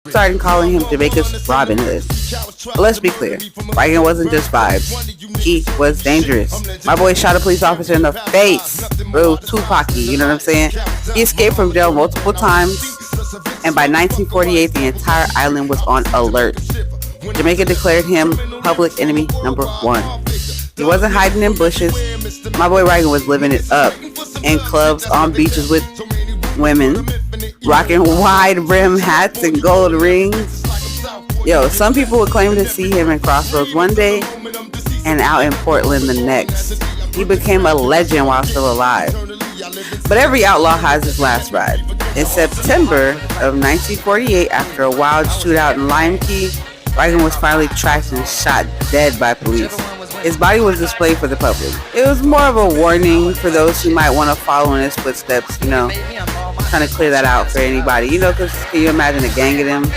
started calling him Jamaica's Robin Hood. But let's be clear, Reagan wasn't just vibes. He was dangerous. My boy shot a police officer in the face. Real Tupac-y, you know what I'm saying? He escaped from jail multiple times, and by 1948, the entire island was on alert. Jamaica declared him public enemy number one. He wasn't hiding in bushes. My boy Reagan was living it up in clubs, on beaches with women, rocking wide brim hats and gold rings. Yo, some people would claim to see him in Crossroads one day and out in Portland the next. He became a legend while still alive. But every outlaw has his last ride. In September of 1948, after a wild shootout in Lime Key, Reagan was finally tracked and shot dead by police. His body was displayed for the public. It was more of a warning for those who might want to follow in his footsteps, trying to clear that out for anybody, because can you imagine a gang of them